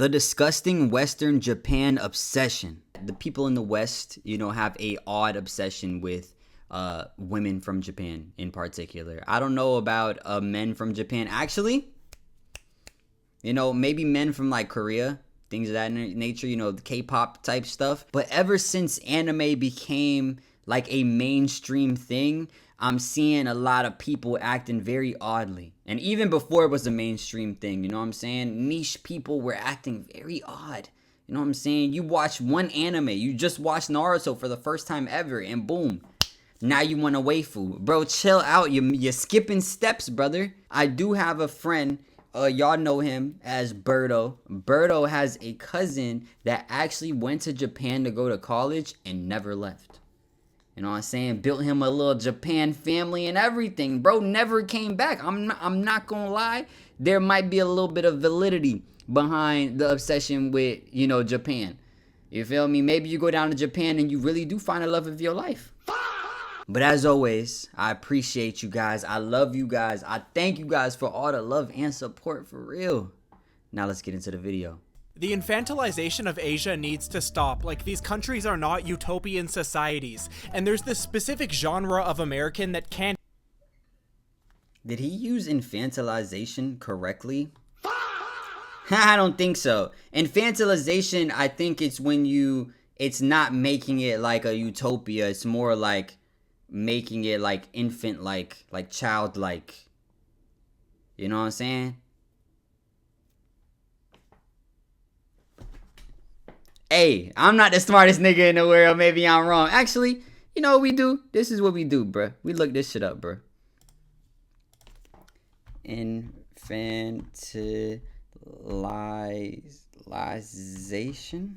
The disgusting Western Japan obsession. The people in the West, you know, have a odd obsession with women from Japan in particular. I don't know about men from Japan. Actually, you know, maybe men from like Korea, things of that nature, you know, the K-pop type stuff. But ever since anime became like a mainstream thing, I'm seeing a lot of people acting very oddly. And even before it was a mainstream thing, you know what I'm saying? Niche people were acting very odd. You know what I'm saying? You watch one anime, you just watched Naruto for the first time ever, and boom, now you want a waifu. Bro, chill out. You're skipping steps, brother. I do have a friend, y'all know him as Berto. Berto has a cousin that actually went to Japan to go to college and never left. You know what I'm saying? Built him a little Japan family and everything. Bro never came back. I'm not gonna lie. There might be a little bit of validity behind the obsession with, you know, Japan. You feel me? Maybe you go down to Japan and you really do find a love of your life. But as always, I appreciate you guys. I love you guys. I thank you guys for all the love and support, for real. Now let's get into the video. The infantilization of Asia needs to stop. Like, these countries are not utopian societies, and there's this specific genre of American that can't. Did he use infantilization correctly? I don't think so. Infantilization, I think it's when it's not making it like a utopia. It's more like making it like infant, like childlike. You know what I'm saying? Hey, I'm not the smartest nigga in the world. Maybe I'm wrong. Actually, you know what we do? This is what we do, bruh. We look this shit up, bruh. Infantilization?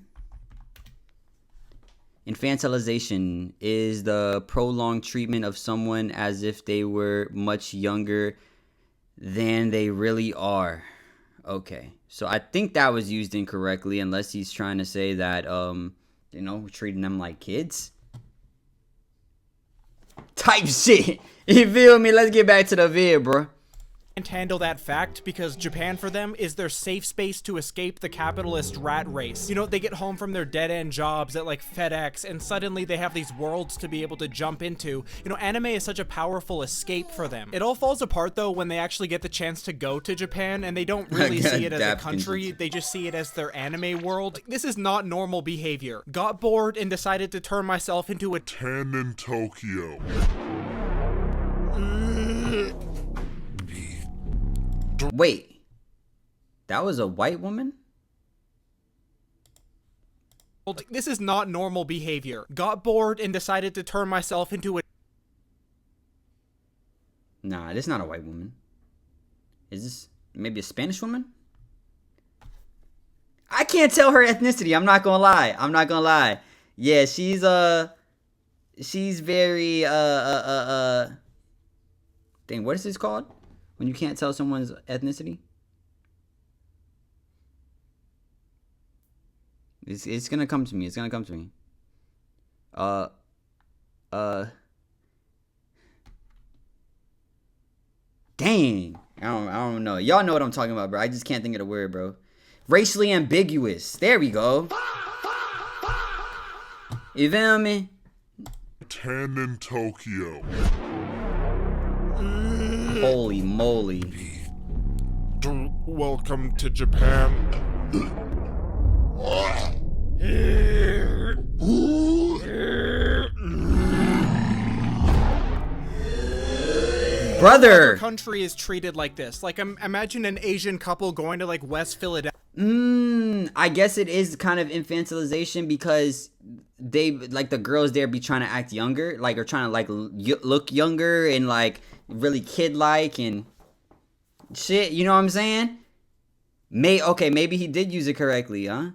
Infantilization is the prolonged treatment of someone as if they were much younger than they really are. Okay, so I think that was used incorrectly, unless he's trying to say that, you know, treating them like kids. Type shit. You feel me? Let's get back to the vid, bro. Handle that fact because Japan for them is their safe space to escape the capitalist rat race. You know, they get home from their dead-end jobs at like FedEx and suddenly they have these worlds to be able to jump into. You know, anime is such a powerful escape for them. It all falls apart though when they actually get the chance to go to Japan and they don't really see it as a country, they just see it as their anime world. This is not normal behavior. Got bored and decided to turn myself into a 10 in Tokyo. Wait, that was a white woman? This is not normal behavior. Got bored and decided to turn myself into a... Nah, this is not a white woman. Is this maybe a Spanish woman? I can't tell her ethnicity. I'm not gonna lie. I'm not gonna lie. Yeah, she's very, dang, what is this called? When you can't tell someone's ethnicity? It's gonna come to me. It's gonna come to me. Dang. I don't know. Y'all know what I'm talking about, bro. I just can't think of the word, bro. Racially ambiguous. There we go. You feel me? 10 in Tokyo. Holy moly. Welcome to Japan. Brother! Country is treated like this. Like, imagine an Asian couple going to like West Philadelphia. I guess it is kind of infantilization because they, like, the girls there be trying to act younger, like, or trying to like look younger and like really kid-like and shit, you know what I'm saying? Okay, maybe he did use it correctly, huh?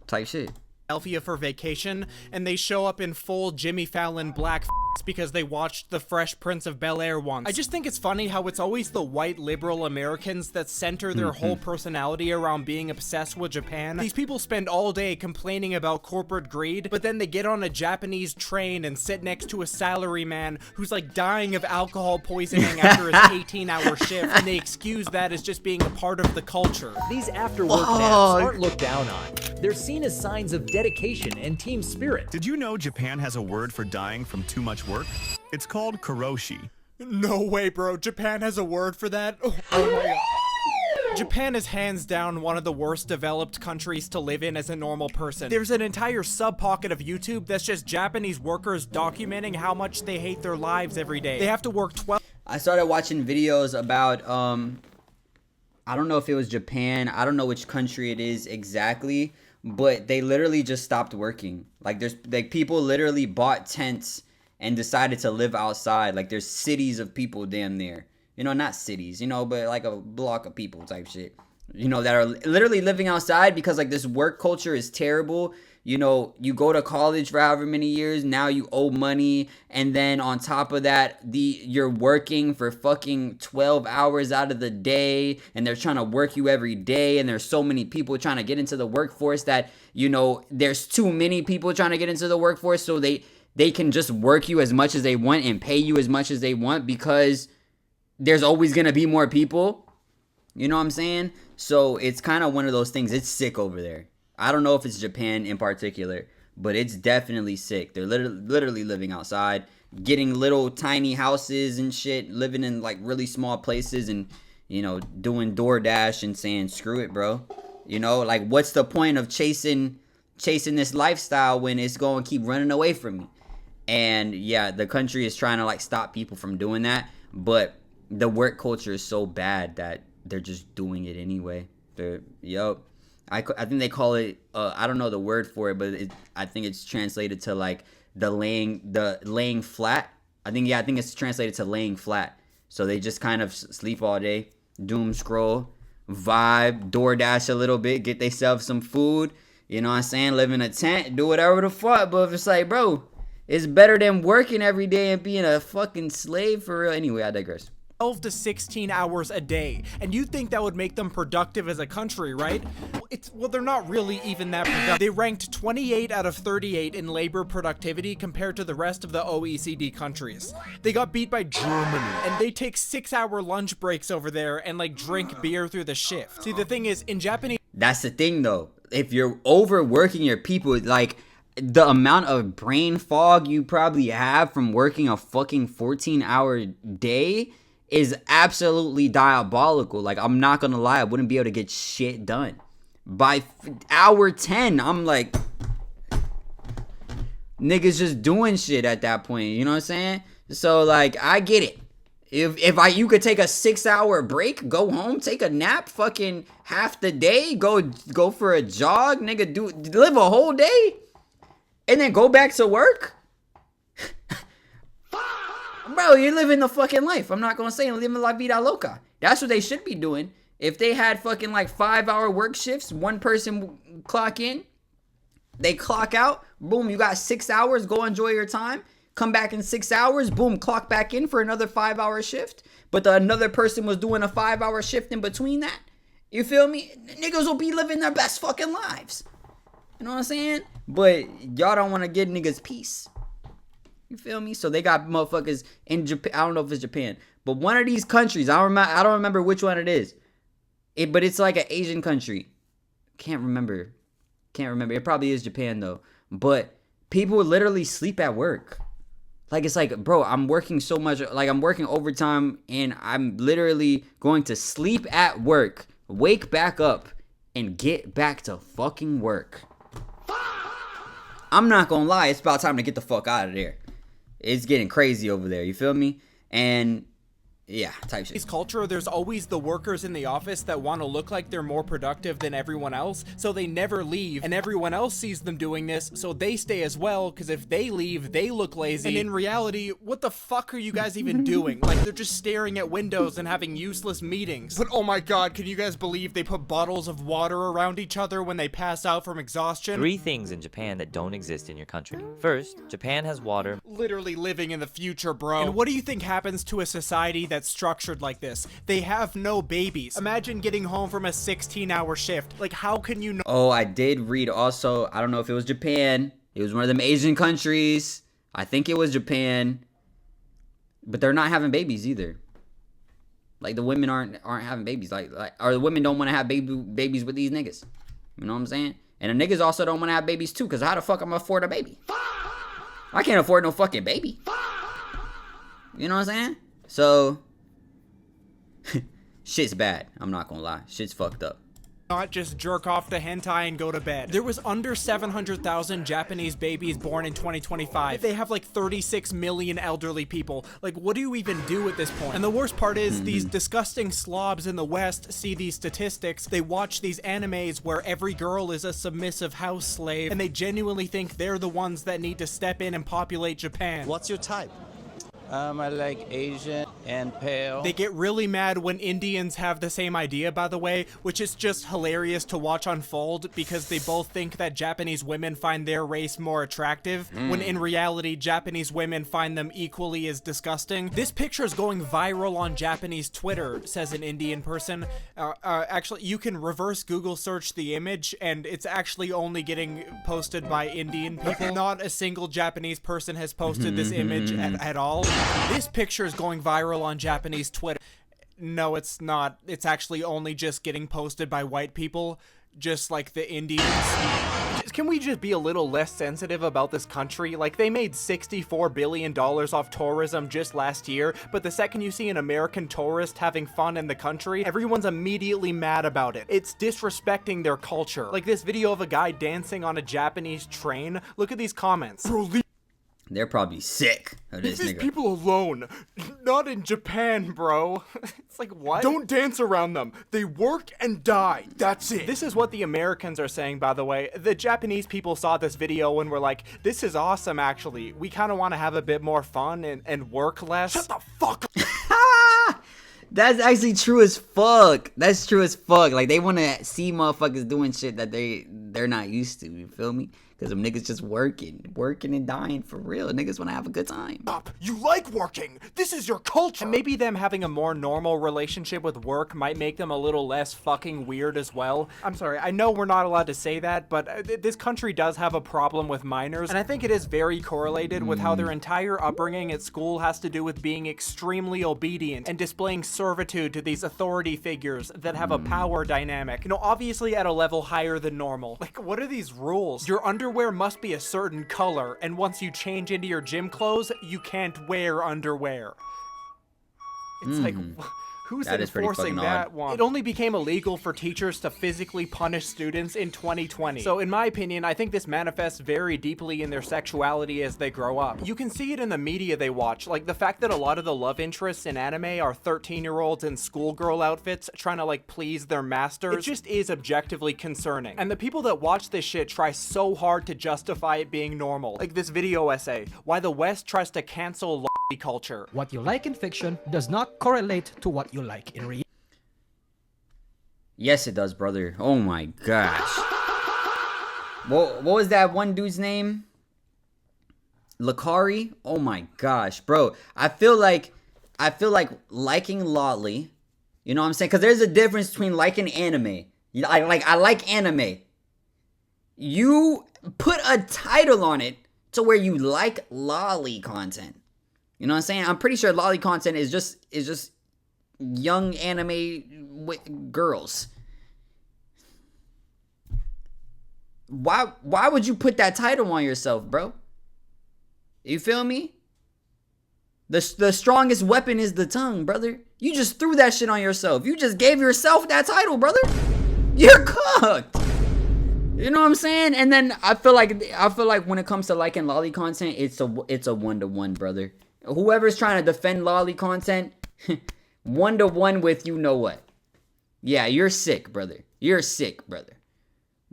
Type shit. Philadelphia for vacation, and they show up in full Jimmy Fallon black because they watched The Fresh Prince of Bel-Air once. I just think it's funny how it's always the white liberal Americans that center their whole personality around being obsessed with Japan. These people spend all day complaining about corporate greed, but then they get on a Japanese train and sit next to a salaryman who's like dying of alcohol poisoning after his 18-hour shift, and they excuse that as just being a part of the culture. These after-work naps aren't looked down on. They're seen as signs of dedication and team spirit. Did you know Japan has a word for dying from too much work? It's called karoshi. No way, bro. Japan has a word for that? Oh my god. Japan is hands down one of the worst developed countries to live in as a normal person. There's an entire sub-pocket of YouTube that's just Japanese workers documenting how much they hate their lives every day. They have to work 12... I started watching videos about, I don't know if it was Japan. I don't know which country it is exactly, but they literally just stopped working. Like, people literally bought tents and decided to live outside. Like, there's cities of people damn near. You know, not cities, you know, but like a block of people type shit. You know, that are literally living outside because, like, this work culture is terrible. You know, you go to college for however many years, now you owe money, and then on top of that, you're working for fucking 12 hours out of the day, and they're trying to work you every day, and there's so many people trying to get into the workforce that, you know, there's too many people trying to get into the workforce, so they can just work you as much as they want and pay you as much as they want because there's always going to be more people. You know what I'm saying? So it's kind of one of those things. It's sick over there. I don't know if it's Japan in particular, but it's definitely sick. They're literally living outside, getting little tiny houses and shit, living in like really small places and, you know, doing DoorDash and saying, screw it, bro. You know, like, what's the point of chasing this lifestyle when it's going to keep running away from me? And yeah, the country is trying to like stop people from doing that, but the work culture is so bad that they're just doing it anyway. I think they call it, I don't know the word for it, but I think it's translated to like the laying flat. I think it's translated to laying flat. So they just kind of sleep all day, doom scroll, vibe, DoorDash a little bit, get themselves some food, you know what I'm saying, live in a tent, do whatever the fuck. But if it's like, bro, it's better than working every day and being a fucking slave for real. Anyway, I digress. 12 to 16 hours a day, and you'd think that would make them productive as a country, right? Well, they're not really even that productive. They ranked 28 out of 38 in labor productivity compared to the rest of the OECD countries. They got beat by Germany, and they take 6-hour lunch breaks over there and like drink beer through the shift. See, the thing is, in Japanese... That's the thing though. If you're overworking your people, like, the amount of brain fog you probably have from working a fucking 14-hour day is absolutely diabolical. Like, I'm not gonna lie, I wouldn't be able to get shit done. By hour 10, I'm like, niggas just doing shit at that point, you know what I'm saying? So, like, I get it. If you could take a 6-hour break, go home, take a nap, fucking half the day, go for a jog, nigga, live a whole day, and then go back to work. Bro, you're living the fucking life. I'm not gonna say living la vida loca. That's what they should be doing. If they had fucking like 5-hour work shifts, one person clock in, they clock out, boom, you got 6 hours, go enjoy your time, come back in 6 hours, boom, clock back in for another 5-hour shift. But another person was doing a 5-hour shift in between that. You feel me? Niggas will be living their best fucking lives. You know what I'm saying? But y'all don't want to give niggas peace. You feel me? So they got motherfuckers in Japan. I don't know if it's Japan, but one of these countries, I don't remember which one it is. But it's like an Asian country. Can't remember. It probably is Japan though. But people literally sleep at work. Like, it's like, bro, I'm working so much. Like, I'm working overtime and I'm literally going to sleep at work, wake back up, and get back to fucking work. I'm not gonna lie, it's about time to get the fuck out of there. It's getting crazy over there, you feel me? And Yeah, type shit. Culture, there's always the workers in the office that want to look like they're more productive than everyone else, so they never leave, and everyone else sees them doing this, so they stay as well, because if they leave, they look lazy. And in reality, what the fuck are you guys even doing? Like, they're just staring at windows and having useless meetings. But oh my god, can you guys believe they put bottles of water around each other when they pass out from exhaustion? 3 things in Japan that don't exist in your country. First, Japan has water. Literally living in the future, bro. And what do you think happens to a society that's structured like this? They have no babies. Imagine getting home from a 16-hour shift. Like, how can you know? Oh, I did read also, I don't know if it was Japan. It was one of them Asian countries. I think it was Japan. But they're not having babies either. Like, the women aren't having babies. Like or the women don't want to have babies with these niggas. You know what I'm saying? And the niggas also don't want to have babies too, because how the fuck I'm gonna afford a baby? I can't afford no fucking baby. You know what I'm saying? So shit's bad. I'm not gonna lie. Shit's fucked up. Not just jerk off to hentai and go to bed. There was under 700,000 Japanese babies born in 2025. They have like 36 million elderly people. Like, what do you even do at this point? And the worst part is these disgusting slobs in the West see these statistics. They watch these animes where every girl is a submissive house slave, and they genuinely think they're the ones that need to step in and populate Japan. What's your type? I like Asian and pale. They get really mad when Indians have the same idea, by the way, which is just hilarious to watch unfold because they both think that Japanese women find their race more attractive, when in reality, Japanese women find them equally as disgusting. This picture is going viral on Japanese Twitter, says an Indian person. Actually, you can reverse Google search the image, and it's actually only getting posted by Indian people. Not a single Japanese person has posted this image at all. This picture is going viral on Japanese Twitter. No, it's not. It's actually only just getting posted by white people, just like the Indians. Can we just be a little less sensitive about this country? Like, they made $64 billion off tourism just last year, but the second you see an American tourist having fun in the country, everyone's immediately mad about it. It's disrespecting their culture. Like this video of a guy dancing on a Japanese train. Look at these comments. Bro, They're probably sick of this leave these nigga. people alone. Not in Japan, bro. It's like, what? Don't dance around them. They work and die. That's it. This is what the Americans are saying, by the way. The Japanese people saw this video and were like, this is awesome, actually. We kind of want to have a bit more fun and work less. Shut the fuck up. That's actually true as fuck. That's true as fuck. Like, they want to see motherfuckers doing shit that they're not used to. You feel me? Because them niggas just working and dying for real. Niggas want to have a good time. Stop. You like working. This is your culture. And maybe them having a more normal relationship with work might make them a little less fucking weird as well. I'm sorry, I know we're not allowed to say that, but this country does have a problem with minors, and I think it is very correlated with how their entire upbringing at school has to do with being extremely obedient and displaying servitude to these authority figures that have a power dynamic. You know, obviously at a level higher than normal. Like, what are these rules? Your underwear must be a certain color, and once you change into your gym clothes, you can't wear underwear. It's like, who's That is pretty enforcing fucking that odd. one? It only became illegal for teachers to physically punish students in 2020. So in my opinion, I think this manifests very deeply in their sexuality as they grow up. You can see it in the media they watch, like the fact that a lot of the love interests in anime are 13-year-olds in schoolgirl outfits trying to like please their masters. It just is objectively concerning. And the people that watch this shit try so hard to justify it being normal. Like this video essay, why the West tries to cancel culture. What you like in fiction does not correlate to what you like in reality. Yes, it does, brother. Oh my gosh. What was that one dude's name? Lakari? Oh my gosh, bro. I feel like liking lolly. You know what I'm saying? Because there's a difference between liking anime. I like anime. You put a title on it to where you like lolly content. You know what I'm saying? I'm pretty sure lolly content is just young anime with girls. Why would you put that title on yourself, bro? You feel me? The strongest weapon is the tongue, brother. You just threw that shit on yourself. You just gave yourself that title, brother. You're cooked. You know what I'm saying? And then I feel like when it comes to liking lolly content, it's a 1-to-1, brother. Whoever's trying to defend lolly content, 1-to-1 with you know what. Yeah, you're sick, brother. You're sick, brother.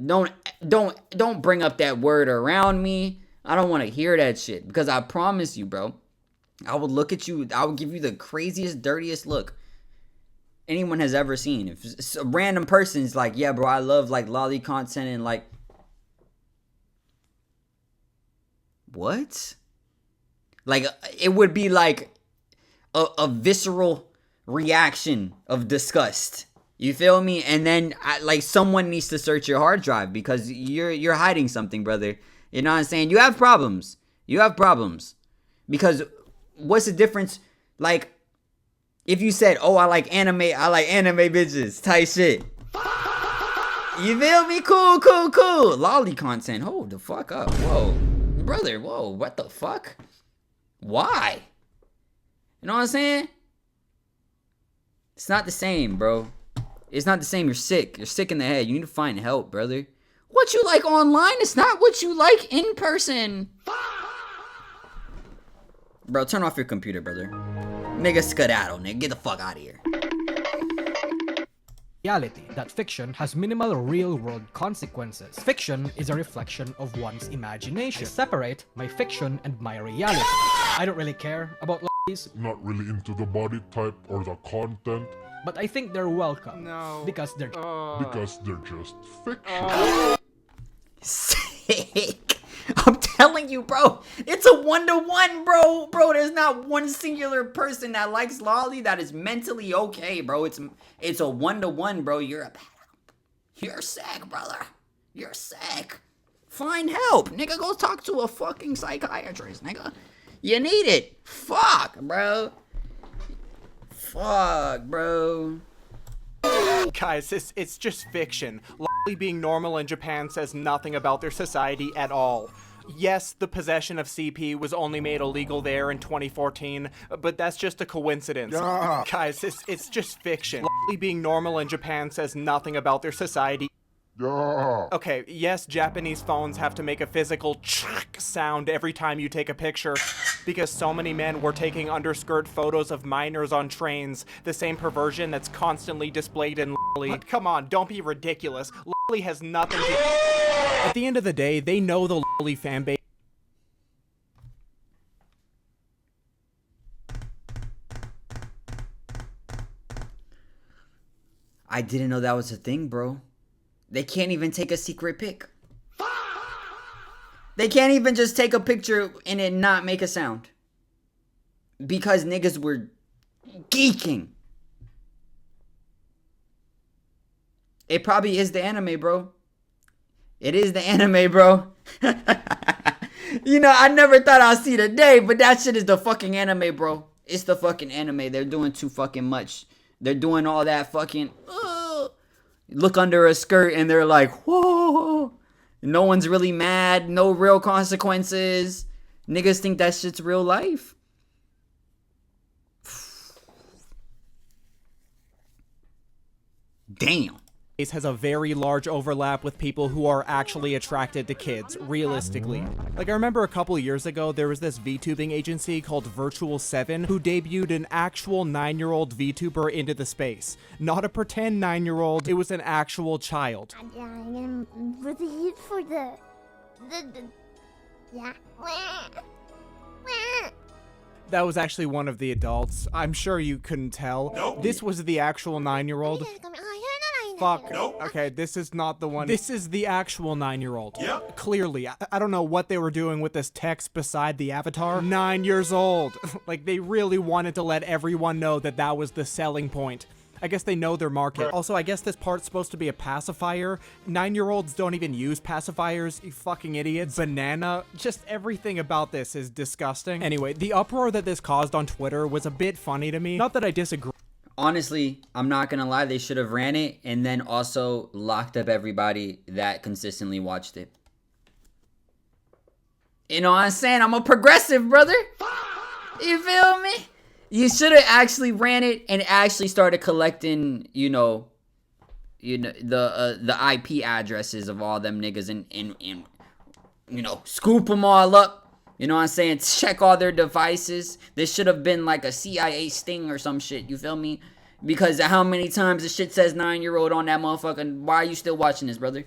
Don't bring up that word around me. I don't want to hear that shit. Because I promise you, bro, I would look at you. I would give you the craziest, dirtiest look anyone has ever seen. If a random person's like, yeah, bro, I love like lolly content and like, what? Like, it would be like a visceral reaction of disgust. You feel me? And then like someone needs to search your hard drive because you're hiding something, brother. You know what I'm saying? You have problems. You have problems. Because what's the difference? Like, if you said, oh, I like anime bitches, type shit. You feel me? Cool. Lolly content. Hold the fuck up. Whoa. Brother, whoa, what the fuck? Why? You know what I'm saying? It's not the same, bro. It's not the same. You're sick. You're sick in the head. You need to find help, brother. What you like online is not what you like in person. Bro, turn off your computer, brother. Nigga, skedaddle, nigga. Get the fuck out of here. Reality that fiction has minimal real-world consequences. Fiction is a reflection of one's imagination. I separate my fiction and my reality. I don't really care about lollies, Not really into the body type or the content but I think they're welcome. No. Because they're because they're just fiction. Sick. I'm telling you, bro. It's a 1-to-1, bro. Bro, there's not one singular person that likes lolly that is mentally okay, bro. It's a 1-to-1, bro. You're sick, brother. You're sick. Find help. Nigga, go talk to a fucking psychiatrist, nigga. You need it. Fuck, bro. Fuck, bro. Guys, it's just fiction. Lolly being normal in Japan says nothing about their society at all. Yes, the possession of CP was only made illegal there in 2014, but that's just a coincidence. Yeah. Guys, it's just fiction. Lolly being normal in Japan says nothing about their society. Yeah. Okay, yes, Japanese phones have to make a physical sound every time you take a picture because so many men were taking underskirt photos of minors on trains, the same perversion that's constantly displayed in Lolly. Come on, don't be ridiculous. Lolly has nothing to... At the end of the day, they know the Lolly fanbase. I didn't know that was a thing, bro. They can't even take a secret pic. They can't even just take a picture and it not make a sound. Because niggas were geeking. It probably is the anime, bro. It is the anime, bro. You know, I never thought I'd see the day, but that shit is the fucking anime, bro. It's the fucking anime. They're doing too fucking much. They're doing all that fucking... look under a skirt and they're like, whoa. No one's really mad. No real consequences. Niggas think that shit's real life. Damn. Has a very large overlap with people who are actually attracted to kids, realistically. Like, I remember a couple years ago, there was this VTubing agency called Virtual 7 who debuted an actual 9-year-old VTuber into the space. Not a pretend 9-year-old, it was an actual child. For the yeah. That was actually one of the adults. I'm sure you couldn't tell. Nope. This was the actual 9-year-old. Fuck. Nope. Okay, this is not the one. This is the actual 9-year-old. Yep. Clearly. I don't know what they were doing with this text beside the avatar. 9 years old. Like, they really wanted to let everyone know that that was the selling point. I guess they know their market. Also, I guess this part's supposed to be a pacifier. 9-year-olds don't even use pacifiers, you fucking idiots. Banana. Just everything about this is disgusting. Anyway, the uproar that this caused on Twitter was a bit funny to me. Not that I disagree. Honestly, I'm not gonna lie, they should have ran it and then also locked up everybody that consistently watched it. You know what I'm saying? I'm a progressive, brother. You feel me? You should have actually ran it and actually started collecting, the IP addresses of all them niggas and scoop them all up You know what I'm saying? Check all their devices. This should have been like a CIA sting or some shit. You feel me? Because how many times the shit says 9-year-old on that motherfucker? Why are you still watching this, brother?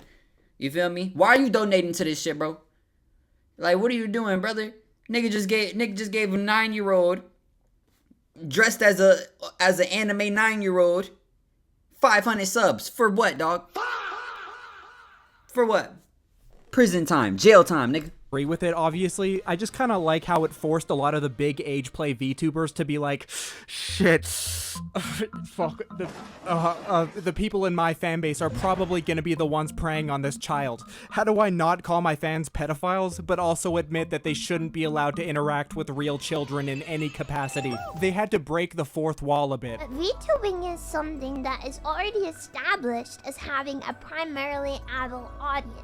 You feel me? Why are you donating to this shit, bro? Like, what are you doing, brother? Nigga just gave a 9-year-old dressed as an anime 9-year-old 500 subs for what, dog? For what? Prison time, jail time, nigga. Agree with it, obviously. I just kind of like how it forced a lot of the big age play VTubers to be like, shit, fuck, the people in my fan base are probably gonna be the ones preying on this child. How do I not call my fans pedophiles, but also admit that they shouldn't be allowed to interact with real children in any capacity? They had to break the fourth wall a bit. VTubing is something that is already established as having a primarily adult audience.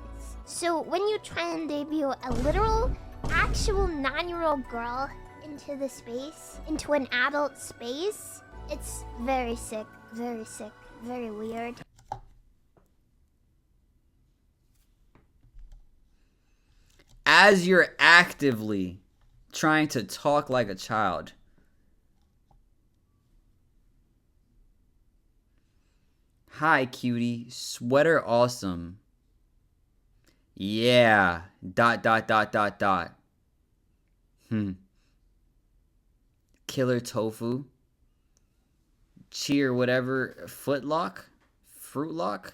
So when you try and debut a literal, actual 9-year-old girl into the space, into an adult space, it's very sick, very weird. As you're actively trying to talk like a child, hi cutie, sweater awesome. Yeah, ... Killer tofu. Cheer whatever. Footlock? Fruitlock?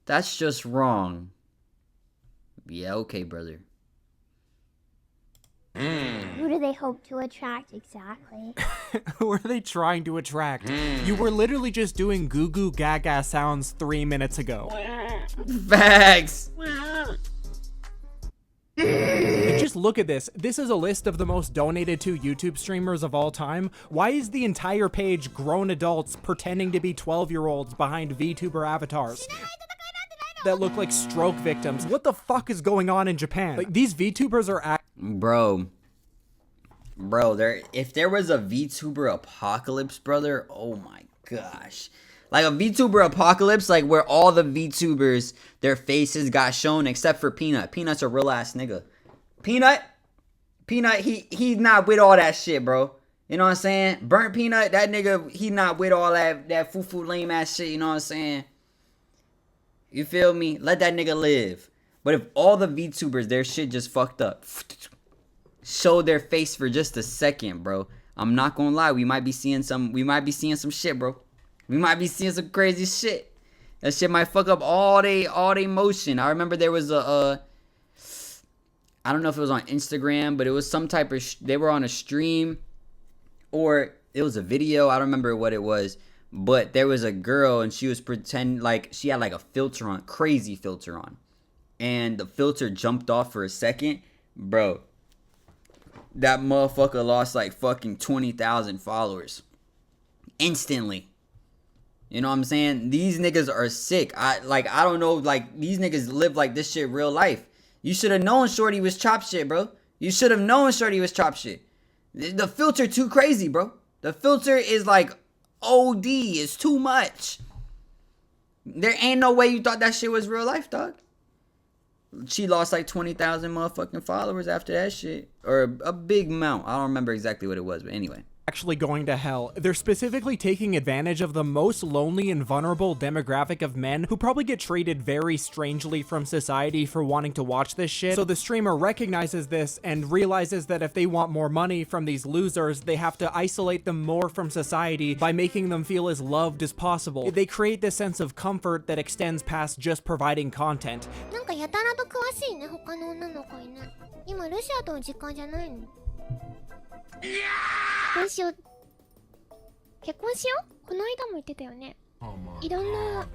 That's just wrong. Yeah, okay, brother. Who do they hope to attract exactly? Who are they trying to attract? You were literally just doing goo goo gaga sounds 3 minutes ago. Facts! Just look at this. This is a list of the most donated to YouTube streamers of all time. Why is the entire page grown adults pretending to be 12-year-olds behind VTuber avatars that look like stroke victims? What the fuck is going on in Japan? Like, these VTubers are Bro, if there was a VTuber apocalypse, brother, oh my gosh. Like a VTuber apocalypse, like where all the VTubers, their faces got shown except for Peanut. Peanut's a real ass nigga. Peanut, he's not with all that shit, bro. You know what I'm saying? Burnt Peanut, that nigga, he not with all that foo-foo lame ass shit, you know what I'm saying? You feel me? Let that nigga live. But if all the VTubers, their shit just fucked up, show their face for just a second, bro, I'm not gonna lie, we might be seeing some shit, bro. We might be seeing some crazy shit. That shit might fuck up all they motion. I remember there was I don't know if it was on Instagram, but it was some type of they were on a stream or it was a video. I don't remember what it was, but there was a girl and she was pretending like she had like a filter on, crazy filter on, and the filter jumped off for a second, bro. That motherfucker lost like fucking 20,000 followers instantly. You know what I'm saying? These niggas are sick. I don't know, like, these niggas live like this shit real life. You should have known Shorty was chop shit, bro. You should have known Shorty was chop shit. The filter too crazy, bro. The filter is like OD. It's too much. There ain't no way you thought that shit was real life, dog. She lost like 20,000 motherfucking followers after that shit. Or a big amount. I don't remember exactly what it was, but anyway. Actually going to hell. They're specifically taking advantage of the most lonely and vulnerable demographic of men who probably get treated very strangely from society for wanting to watch this shit. So the streamer recognizes this and realizes that if they want more money from these losers, they have to isolate them more from society by making them feel as loved as possible. They create this sense of comfort that extends past just providing content. なんかやたらと詳しいね、他の女の子にね。今ロシアとの時間じゃないの。どうしよう。結婚しよう？この間も言ってたよね。いろんな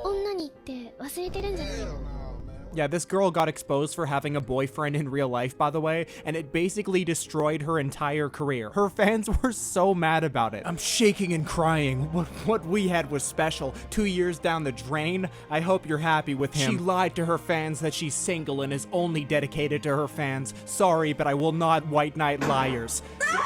女にって忘れてるんじゃないの？ Yeah, this girl got exposed for having a boyfriend in real life, by the way, and it basically destroyed her entire career. Her fans were so mad about it. I'm shaking and crying. What we had was special. 2 years down the drain. I hope you're happy with him. She lied to her fans that she's single and is only dedicated to her fans. Sorry, but I will not white knight liars.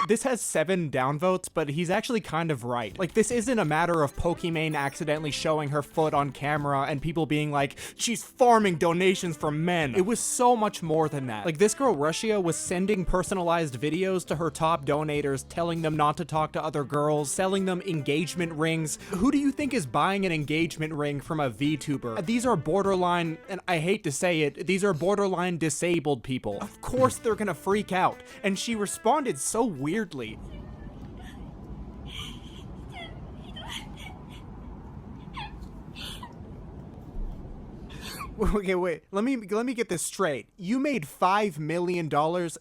This has 7 downvotes, but he's actually kind of right. Like, this isn't a matter of Pokimane accidentally showing her foot on camera and people being like, she's farming donations notifications from men. It was so much more than that. Like, this girl Russia was sending personalized videos to her top donators, telling them not to talk to other girls, selling them engagement rings. Who do you think is buying an engagement ring from a VTuber? These are borderline, and I hate to say it, these are borderline disabled people. Of course they're gonna freak out. And she responded so weirdly. Okay, wait. Let me get this straight. You made $5 million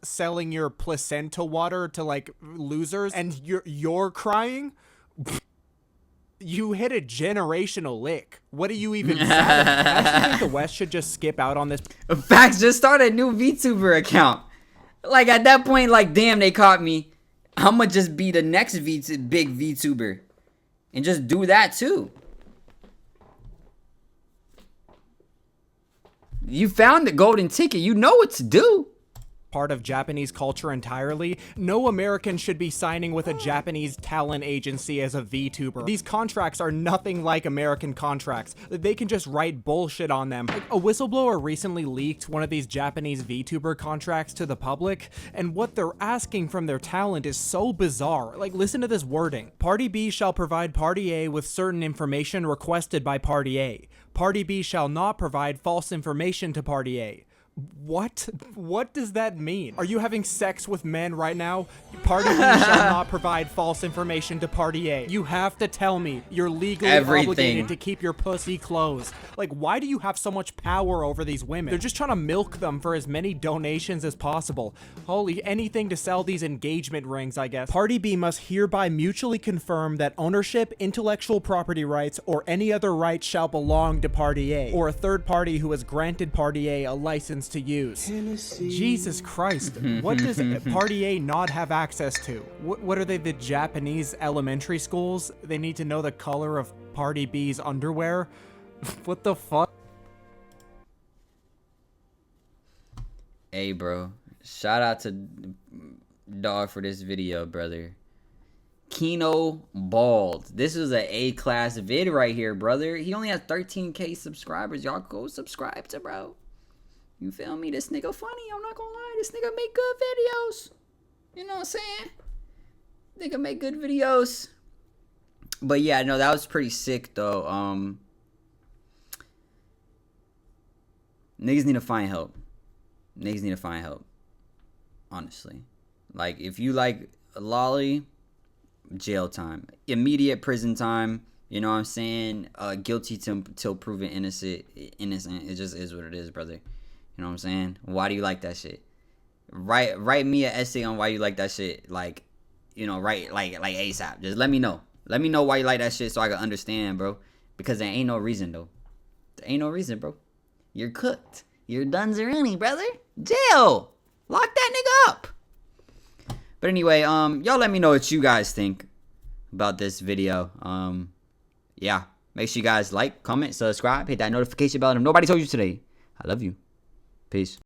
selling your placenta water to like losers, and you're crying? You hit a generational lick. What do you even say? I think the West should just skip out on this. Facts, just start a new VTuber account. Like, at that point, like, damn, they caught me. I'ma just be the next big VTuber. And just do that, too. You found the golden ticket. You know what to do. Part of Japanese culture entirely. No American should be signing with a Japanese talent agency as a VTuber. These contracts are nothing like American contracts. They can just write bullshit on them. Like, a whistleblower recently leaked one of these Japanese VTuber contracts to the public, and what they're asking from their talent is so bizarre. Like, listen to this wording. Party B shall provide Party A with certain information requested by Party A. Party B shall not provide false information to Party A. What? What does that mean? Are you having sex with men right now? Party B shall not provide false information to Party A. You have to tell me you're legally obligated to keep your pussy closed. Like, why do you have so much power over these women? They're just trying to milk them for as many donations as possible. Holy, anything to sell these engagement rings, I guess. Party B must hereby mutually confirm that ownership, intellectual property rights, or any other rights shall belong to Party A, or a third party who has granted Party A a license to use. Jesus Christ, what does Party A not have access to? What are they, the Japanese elementary schools? They need to know the color of Party B's underwear? What the fuck? Hey, bro. Shout out to Dog for this video, brother. Kino Bald. This is a A-class vid right here, brother. He only has 13K subscribers. Y'all go subscribe to bro. You feel me? This nigga funny. I'm not gonna lie. This nigga make good videos. You know what I'm saying? Nigga make good videos. But yeah, no, that was pretty sick though. Niggas need to find help. Niggas need to find help. Honestly. Like, if you like lolly, jail time. Immediate prison time. You know what I'm saying? Guilty till proven innocent. It just is what it is, brother. You know what I'm saying? Why do you like that shit? Write me an essay on why you like that shit. Like, you know, like ASAP. Just let me know. Let me know why you like that shit so I can understand, bro. Because there ain't no reason, though. There ain't no reason, bro. You're cooked. You're dunzerini, brother. Jail. Lock that nigga up. But anyway, y'all let me know what you guys think about this video. Yeah. Make sure you guys like, comment, subscribe, hit that notification bell. And if nobody told you today, I love you. Peace.